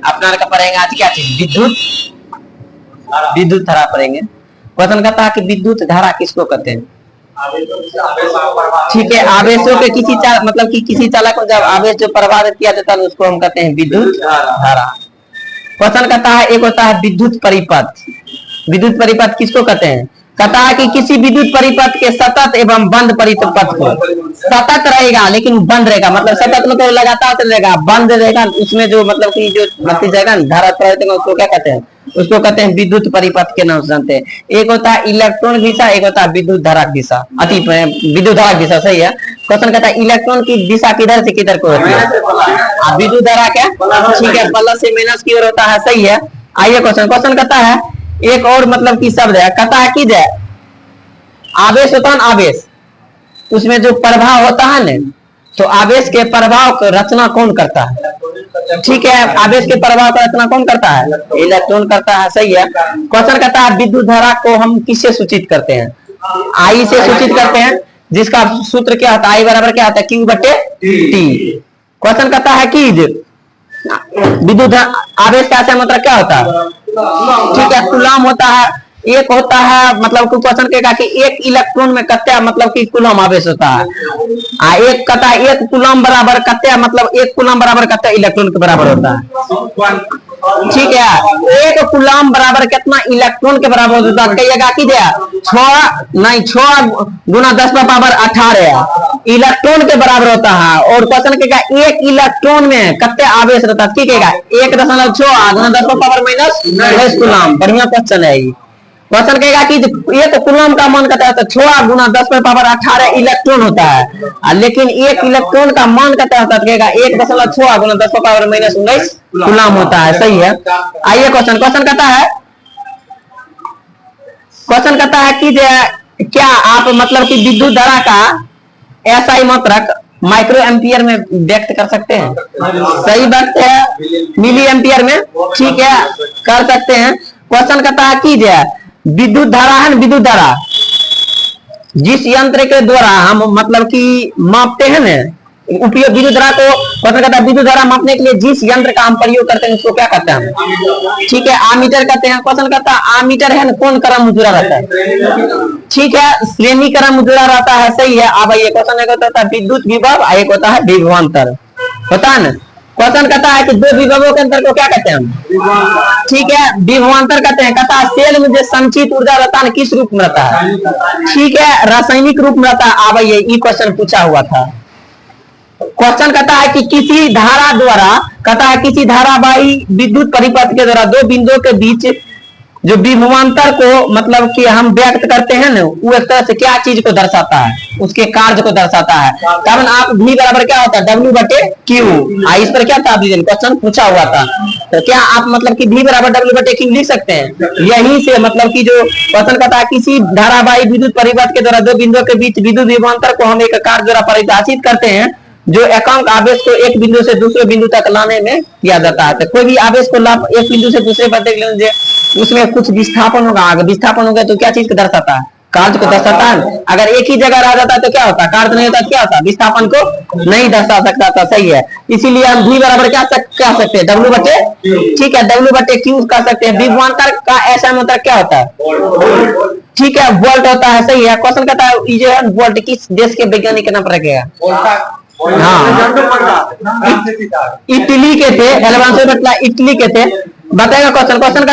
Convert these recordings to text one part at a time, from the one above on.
अपना का पढ़ेंगे आज क्या चीज, विद्युत, विद्युत धारा पढ़ेंगे। क्वेश्चन कहता है कि विद्युत धारा किसको कहते हैं। ठीक है, आवेशों के किसी मतलब कि किसी चालक को जब आवेश जो प्रभावित किया जाता है उसको हम कहते हैं विद्युत धारा। क्वेश्चन कहता है एक होता है विद्युत परिपथ। विद्युत परिपथ किसको कहते हैं। कहता है कि किसी विद्युत परिपथ के सतत एवं बंद परिपथ को, सतत रहेगा लेकिन बंद रहेगा, मतलब सतत मतलब लगातार चलेगा, बंद रहेगा उसमें जो मतलब कि जो बत्ती जाएगा धारा प्रवाहित होगा उसको क्या कहते हैं, उसको कहते हैं विद्युत परिपथ के नाम से जानते हैं। एक होता है इलेक्ट्रॉन दिशा, एक होता है विद्युत धारा दिशा, अति विद्युत धारा दिशा। सही है। क्वेश्चन कहता है इलेक्ट्रॉन की दिशा किधर से किधर को होती है, विद्युत धारा क्या, ठीक है, प्लस से माइनस की ओर होता है। सही है। आइए क्वेश्चन कहता है एक और मतलब की शब्द है, कहता है कि आवेश होता है ना, आवेश उसमें जो प्रभाव होता है ना, तो आवेश के प्रभाव को रचना कौन करता है। ठीक है, आवेश के प्रभाव का रचना कौन करता है, इलेक्ट्रॉन करता है। सही है। क्वेश्चन कहता है विद्युत धारा को हम किससे सूचित करते हैं, आई से सूचित करते हैं, जिसका सूत्र क्या होता है, आई बराबर क्या होता है, Q बटे T। क्वेश्चन कहता है कि विद्युत आवेश का ऐसा मतलब क्या होता है, ठीक है, कूलम होता है। एक होता है मतलब क्वेश्चन कहेगा कि एक इलेक्ट्रॉन में कितना मतलब कि कूलम आवेश होता है, एक कहता है एक कूलम बराबर कितना मतलब एक कूलम बराबर कितना इलेक्ट्रॉन के बराबर होता है। ठीक है, एक कूलम बराबर कितना इलेक्ट्रॉन के बराबर होता है, कहिएगा कि 6 गुना 10 का पावर 18 इलेक्ट्रॉन के बराबर होता है। और क्वेश्चन कहेगा एक इलेक्ट्रॉन में कितने आवेश रहता है, कहेगा 1.6 गुना 10 का पावर माइनस 10 कूलम। बढ़िया क्वेश्चन है। क्वेश्चन कहेगा कि एक कूलम का मान कहता है तो 6 गुना 10 पर पावर 18 इलेक्ट्रॉन होता है, लेकिन एक इलेक्ट्रॉन का मान कहता है तो कहेगा 1.6 गुना 10 पर पावर माइनस 19 कूलम होता है। सही है। आइए क्वेश्चन कहता है कि क्या आप मतलब कि विद्युत धारा का SI मात्रक माइक्रो एम्पियर में व्यक्त कर सकते हैं। सही बात है, मिली एम्पियर में, ठीक है, कर सकते हैं। क्वेश्चन कहता है कि विद्युत धारा है, विद्युत धारा जिस यंत्र के द्वारा हम मतलब कि मापते हैं ना, उपयोग विद्युत धारा को, क्वेश्चन कहता है विद्युत धारा मापने के लिए जिस यंत्र का हम प्रयोग करते हैं उसको क्या कहते हैं, ठीक है, आमीटर कहते हैं। क्वेश्चन कहता है आमीटर है ना कौन क्रम में जुड़ा रहता है, ठीक है, श्रेणी क्रम में जुड़ा रहता है। सही है। अब ये क्वेश्चन एक होता है विद्युत विभव, एक होता है विभवांतर, होता है ना। क्वेश्चन कहता है कि दो विभवों के अंतर को क्या कहते हैं, ठीक है, विभवांतर कहते हैं। कहता है सेल में जो संचित ऊर्जा रहता है किस रूप में रहता है, ठीक है, रासायनिक रूप में रहता है। अब ये क्वेश्चन पूछा हुआ था। क्वेश्चन कहता है कि किसी धारा द्वारा, कहता है किसी धारावाही विद्युत परिपथ के द्वारा दो बिंदुओं के बीच जो विभवांतर को मतलब कि हम व्यक्त करते हैं ना, वो एक तरह से क्या चीज को दर्शाता है, उसके कार्य को दर्शाता है। कारण आप V बराबर क्या होता है, W बटे Q। इस पर क्या था क्वेश्चन पूछा हुआ था, तो क्या आप मतलब कि V बराबर W बटे Q लिख सकते हैं। यहीं से मतलब कि जो क्वेश्चन कहता है किसी धारावाही विद्युत परिपथ के द्वारा दो बिंदुओं के बीच विद्युत विभवांतर को हम एक कार्य द्वारा परिभाषित करते हैं जो एकांक आवेश को एक बिंदु से दूसरे बिंदु तक लाने में किया जाता है। तो कोई भी आवेश को एक बिंदु से दूसरे पर देख लीजिए, उसमें कुछ विस्थापन होगा, अगर विस्थापन होगा तो क्या चीज को दर्शाता है, कार्य को दर्शाता है। अगर एक ही जगह रह जाता है तो क्या होता है, कार्य नहीं होता, क्या होता है, विस्थापन को नहीं दर्शा सकता था। सही है। इसीलिए हम V बराबर क्या कह सकते हैं, W बटे, ठीक है, W बटे Q कह सकते हैं। विभवांतर का ऐसा मतलब क्या होता है, ठीक है, वोल्ट होता है। सही है। क्वेश्चन कहता है ये जो है वोल्ट किस देश के वैज्ञानिक के नाम पर रखेगा, हाँ, इटली के थे, एलवांसो बटला इटली के थे। बताएगा क्वेश्चन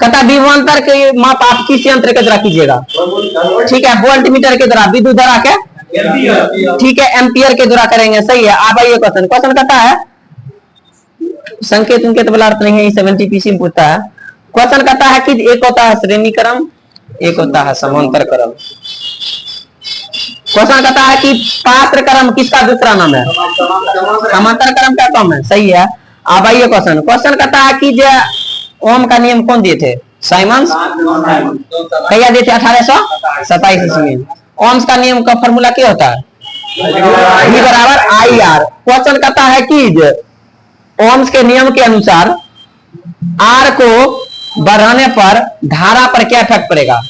कहता विभवांतर के माप आप किस यंत्र के द्वारा कीजिएगा, ठीक है, वोल्ट मीटर के द्वारा, विद्युत धारा के, ठीक है, एम्पियर के द्वारा करेंगे। सही है। अब आइए क्वेश्चन कहता है संकेत उनके तो बला अर्थ नहीं है, 70 पीसी में पूछता है। क्वेश्चन कहता है कि एक होता है श्रेणी क्रम, एक होता है समांतर क्रम। क्वेश्चन कहता है कि पात्र क्रम किसका दूसरा नाम है, समांतर क्रम का कम है। सही है। अब आइए क्वेश्चन कहता है कि जो ओम का नियम कौन दिए थे, साइमंस, क्या दिए थे 1827 ईस्वी में। ओम्स का नियम का फॉर्मूला क्या होता है, V बराबर IR। क्वेश्चन कहता है कि ओम्स के नियम के अनुसार R को बढ़ाने पर धारा पर क्या इफेक्ट पड़ेगा,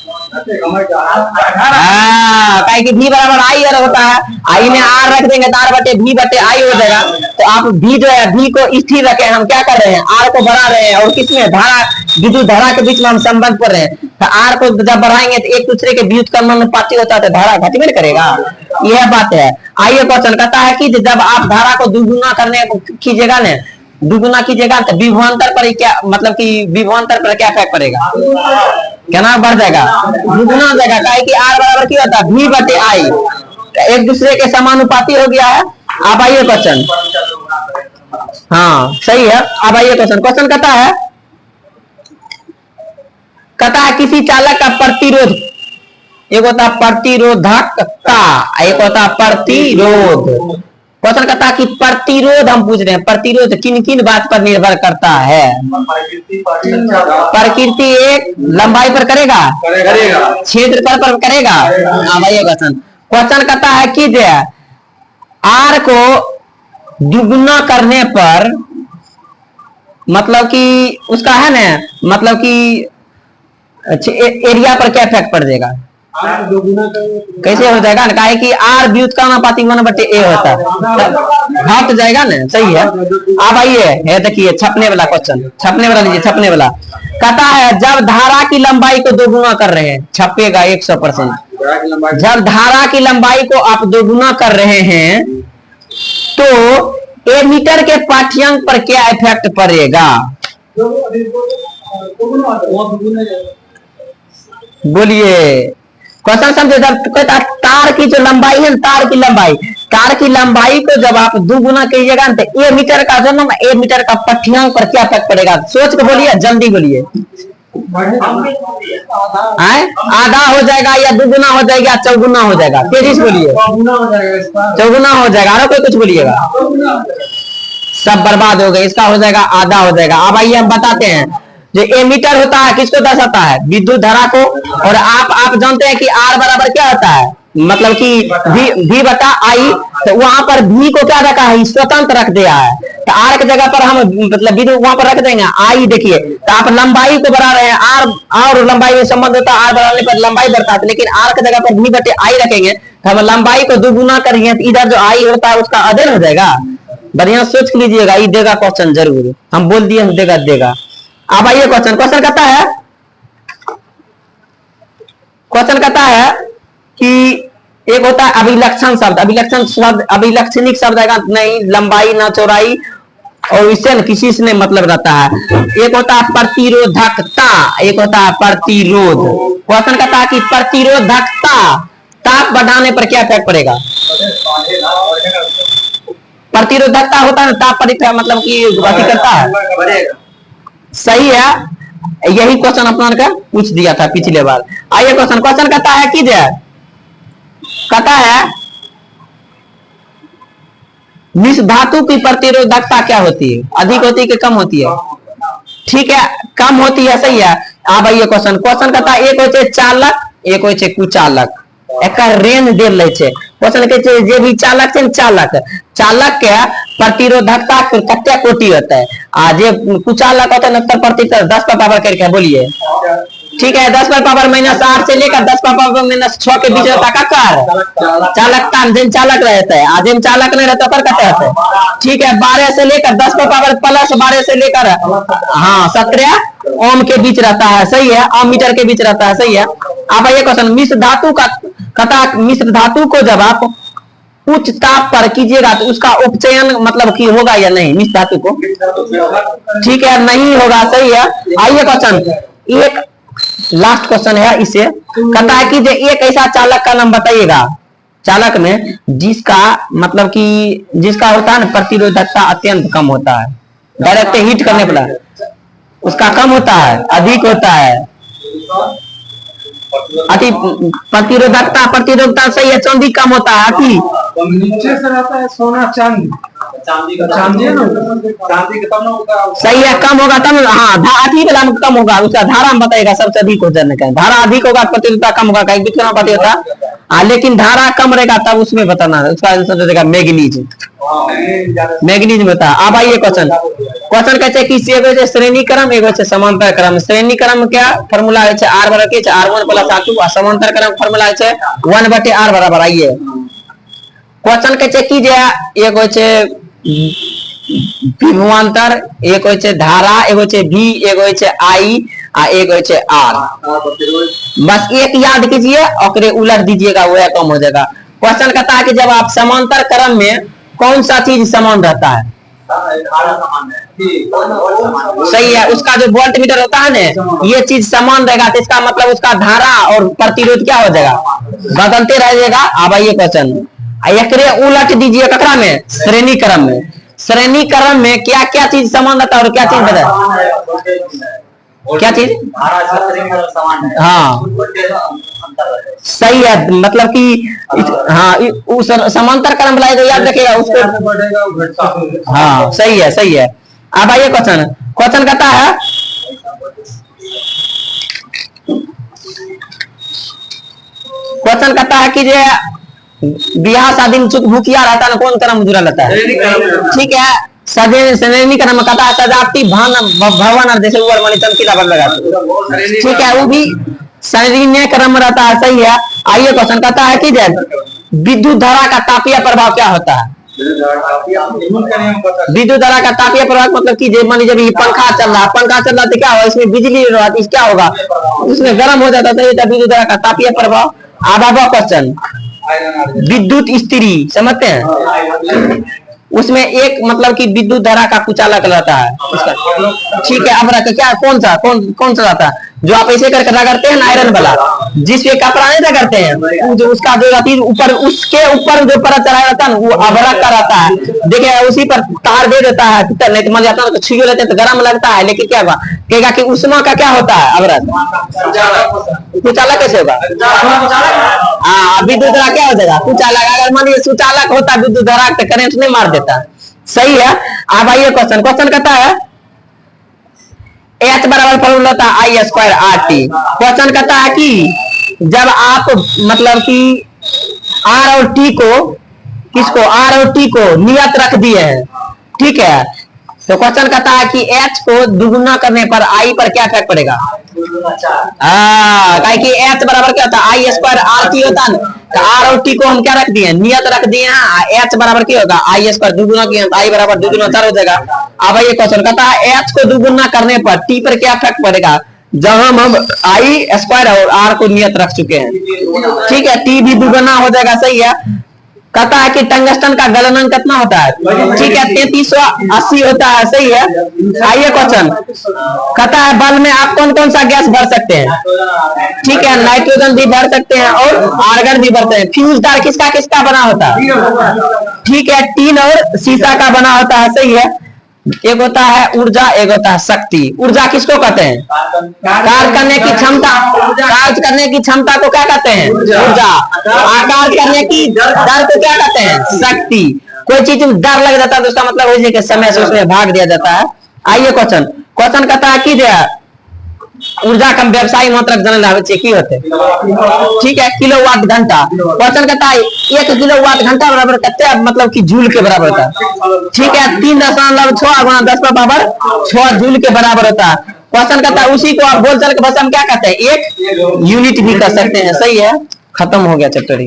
काहे कि भी बराबर आई आर होता है, आई में आर रख देंगे तो आर बटे भी बटे आई हो जाएगा। तो आप भी जो है भी को स्थिर रखे, हम क्या कर रहे हैं आर को बढ़ा रहे हैं, और किसमें धारा विद्युत धारा के बीच में हम संबंध कर रहे हैं। तो आर को जब बढ़ाएंगे तो एक दूसरे के व्युत्क्रमानुपाती होता है, तो धारा घटी में करेगा, यह बात है। आइए क्वेश्चन कहता है कि जब आप धारा को दुगुना करने कीजिएगा ना, दुगुना कीजिएगा तो विभवांतर पर क्या मतलब कि विभवांतर पर क्या इफेक्ट पड़ेगा, क्या ना बढ़ जाएगा, दुगुना हो जाएगा। काहे कि आर बराबर क्या होता है भी बटे आई, एक दूसरे के समानुपाती हो गया है। अब आइए क्वेश्चन, हाँ सही है। अब आइए क्वेश्चन, क्वेश्चन कहता है किसी चालक का प्रतिरोध, एक होता है प्रतिरोधकता, एक होता है प्रतिरोध। क्वेश्चन कहता है कि प्रतिरोध हम पूछ रहे हैं, प्रतिरोध किन किन बात पर निर्भर करता है। प्रकृति एक लंबाई पर करेगा, क्षेत्रफल पर करेगा। हाँ भैया क्वेश्चन कहता है कि आर को दुगुना करने पर मतलब कि उसका है ना मतलब कि एरिया पर क्या इफेक्ट पड़ जाएगा, कैसे हो जाएगा ना, काहे कि आर व्युत्क्रमानुपाती 1/a होता है, घट जाएगा ना, सही है। अब आइए देखिए छपने वाला क्वेश्चन, छपने वाला लीजिए, छपने वाला कहता है जब धारा की लंबाई को दोगुना कर रहे हैं, छपेगा 100%, जब धारा की लंबाई को आप दोगुना कर रहे हैं तो एमीटर के पाठ्यांक पर क्या इफेक्ट पड़ेगा, बोलिए। क्वेश्चन समझे, जब तार की जो लंबाई है, तार की लंबाई को जब आप दुगुना कीजिएगा तो ए मीटर का जो ना ए मीटर का पाठ्यांक पर क्या इफेक्ट पड़ेगा, सोच के बोलिए, जल्दी बोलिए। आधा हो जाएगा या दुगुना हो जाएगा, चौगुना हो जाएगा, तेजी से बोलिए। चौगुना हो जाएगा, और कोई कुछ बोलिएगा, सब बर्बाद हो गए, इसका हो जाएगा आधा हो जाएगा। अब आइए हम बताते हैं, जो एमीटर होता है किसको दर्शाता है, विद्युत धारा को। और आप जानते हैं कि आर बराबर क्या होता है, मतलब कि भी बटा आई, तो वहां पर भी को क्या रखा है, स्वतंत्र रख दिया है। तो आर की जगह पर हम मतलब विद्युत वहां पर रख देंगे आई। देखिए तो आप लंबाई को बढ़ा रहे हैं, आर और लंबाई में संबंध होता है, आर बढ़ाने पर लंबाई बढ़ता है, लेकिन आर की जगह पर भी बटे आई रखेंगे तो हम लंबाई को दुगुना करेंगे, तो इधर जो आई होता है उसका अदर हो जाएगा। बढ़िया सोच लीजिएगा, ये देगा क्वेश्चन जरूर, हम बोल दिए देगा। अब आइए क्वेश्चन कहता है कि एक होता है अभिलक्षण शब्द, अभिलक्षणिक शब्द आएगा, नहीं लंबाई ना चौड़ाई, और इससे न किसी से नहीं मतलब रहता है। एक होता है प्रतिरोधकता, एक होता है प्रतिरोध। क्वेश्चन कहता है कि प्रतिरोधकता ताप बढ़ाने पर क्या इफेक्ट पड़ेगा, प्रतिरोधकता होता है ताप पर मतलब कि गति करता है, सही है। यही क्वेश्चन अपना का पूछ दिया था पिछले बार। आइए क्वेश्चन कहता है कि कहता है मिश्र धातु की प्रतिरोधकता क्या होती है, अधिक होती है कि कम होती है, ठीक है कम होती है, सही है। अब आइए क्वेश्चन कहता है एक होय चालक, एक होय कुचालक, एक रेंज देल रहे छे। क्वेश्चन कहै छै जे भी चालक है, चालक के प्रतिरोधकता कते कोटि होता है, आ जे कुचालक होता है 70% 10 पर पावर करके बोलिए, ठीक है 10 पर पावर -8 से लेकर 10 पर पावर -6 के बीच रहता का चालकता, जिन चालक रहता है, आज जिन चालक नहीं रहता पर कहते हैं, ठीक है 12 से लेकर 10 पर पावर प्लस 12 से लेकर हाँ 17 ओम के बीच रहता है, सही है, ओम मीटर के बीच रहता है, सही है। अब ये क्वेश्चन मिश्र धातु का मिश्र धातु को जब आप उच्च ताप पर कीजिएगा तो उसका उपचयन मतलब कि होगा या नहीं, मिश्र धातु को, ठीक है नहीं होगा, सही है। आइए क्वेश्चन एक लास्ट क्वेश्चन है, इसे कहता है कि एक ऐसा चालक का नाम बताइएगा, चालक में जिसका मतलब कि जिसका होता है ना प्रतिरोधकता अत्यंत कम होता है, डायरेक्ट हीट करने पर उसका कम होता है, अधिक होता है, अति प्रतिरोधकता सही है, चांदी कम होता है, अति नीचे से रहता है सोना चांदी, चांदी है ना, चांदी कम होगा, सही है कम होगा तब, हाँ अति वाला में कम होगा, उसका धारा में बताएगा सबसे अधिक हो जाने का, धारा अधिक होगा प्रतिरोधकता कम होगा, कहीं कितना पता होता, लेकिन धारा कम रहेगा तब उसमें बताना है, उसका आंसर देगा मैग्नीज, मैग्नीज होता है। अब आइए क्वेश्चन क्वेश्चन कहते हैं कि एगो श्रेणी क्रम एगो समांतर क्रम। श्रेणी क्रम क्या फॉर्मूला है r बराबर के r1 प्लस r2 और समांतर क्रम फॉर्मूला है 1/r बराबर। आइए क्वेश्चन कहते कि जे एगो विभवांतर एगो धारा एगो v एगो i आ एगो r। बस एक याद कीजिए और उलट दीजिएगा वह कम हो जाएगा। क्वेश्चन कहता है कि जब आप समांतर क्रम में कौन सा चीज समान रहता है? सही है, उसका जो वोल्ट मीटर होता है ना ये चीज समान रहेगा तो इसका मतलब उसका धारा और प्रतिरोध क्या हो जाएगा? बदलते रहेगा। अब आइए क्वेश्चन एकरे उलट दीजिए ककरा में? श्रेणी क्रम में। श्रेणी क्रम में क्या क्या चीज समान रहता है और क्या चीज बदल? क्या चीज? हाँ सही है, मतलब कि हाँ उस समांतर क्रम लाएगा, याद रखिएगा उसको। हाँ सही है सही है। अब आइए क्वेश्चन कहता है कि जे बियाह शादी में चुक भूखिया रहता है ना कौन क्रम जुड़ा रहता है? ठीक है, श्रेणी क्रम कहता है सजाती भवन और जैसे ऊपर मणि चमकीला बन लगा। ठीक है, वो भी श्रेणी क्रम रहता है। सही है। आइए क्वेश्चन कहता है कि विद्युत धारा का तापीय प्रभाव क्या होता है? विद्युत धारा का तापीय प्रभाव मतलब कि मान लीजिए जब पंखा चल रहा है तो क्या होगा? इसमें बिजली क्या होगा? उसमें गर्म हो जाता है। विद्युत धारा का तापीय प्रभाव। अब क्वेश्चन विद्युत स्त्री समझते हैं? उसमें एक मतलब कि विद्युत धारा का कुचालक रहता है उसका। ठीक है, अब क्या कौन सा रहता है? जो आप ऐसे करके रगड़ते हैं ना आयरन वाला, जिस पे कपड़ा नहीं रगड़ते हैं जो उसका जो ऊपर उसके ऊपर जो परत चढ़ाया रहता है ना वो अभरक का रहता है। देखिए उसी पर तार दे देता है, नहीं तो मर जाता है तो छुए लेते हैं तो गर्म लगता है, लेकिन क्या होगा कहेगा कि उष्मा का क्या होता है? अवरक। कुचालक कैसे होगा? हाँ विद्युत धारा क्या हो जाएगा? कुचालक। अगर मान लीजिए सुचालक होता विद्युत धारा तो करंट नहीं मार देता। सही है। अब आइए क्वेश्चन कहता है H बराबर फॉर्मूला होता है I²RT। क्वेश्चन कहता है कि जब आप मतलब कि R और T को नियत रख दिए हैं, ठीक है, तो क्वेश्चन कहता है कि H को दुगुना करने पर I पर क्या इफेक्ट पड़ेगा? कि H बराबर क्या होता है? I²RT होता है ना। तो R और T को हम क्या रख दिए? नियत रख दिए हैं। H बराबर क्या होगा? I² दुगुना किया तो I बराबर दुगुना 4 हो जाएगा। अब ये क्वेश्चन कहता है H को दुगुना करने पर T पर क्या इफेक्ट पड़ेगा? जब हम I² और R को नियत रख चुके हैं, ठीक है, T भी दुगुना हो जाएगा। सही है। कहता है कि टंगस्टन का गलनांक कितना होता है? ठीक है 3380 होता है। सही है। आइए क्वेश्चन कहता है बल्ब में आप कौन कौन सा गैस भर सकते हैं? ठीक है, नाइट्रोजन भी भर सकते हैं और आर्गन भी भरते हैं। फ्यूज तार किसका बना होता है? ठीक है, टीन और शीशा का बना होता है। सही है। एक होता है ऊर्जा, एक होता है शक्ति। ऊर्जा किसको कहते हैं? कार्य करने की क्षमता। कार्य करने की क्षमता को क्या कहते हैं? ऊर्जा। कार्य करने की दर को क्या कहते हैं? शक्ति। कोई चीज में डर लग जाता है तो उसका मतलब है कि समय से उसमें भाग दिया जाता है। आइए क्वेश्चन कहता है कि ऊर्जा का व्यवसायिक मात्रक जानल की होते? ठीक है, किलोवाट घंटा। क्वेश्चन कहता है 1 किलोवाट घंटा बराबर कितने मतलब कि जूल के बराबर होता है? ठीक है, 3.6 गुणा 10⁻6 जूल के बराबर होता है। क्वेश्चन कहता है उसी को आप बोलचाल के भाषा में क्या कहते हैं? 1 यूनिट भी कर सकते हैं। सही है, खत्म हो गया चैप्टर।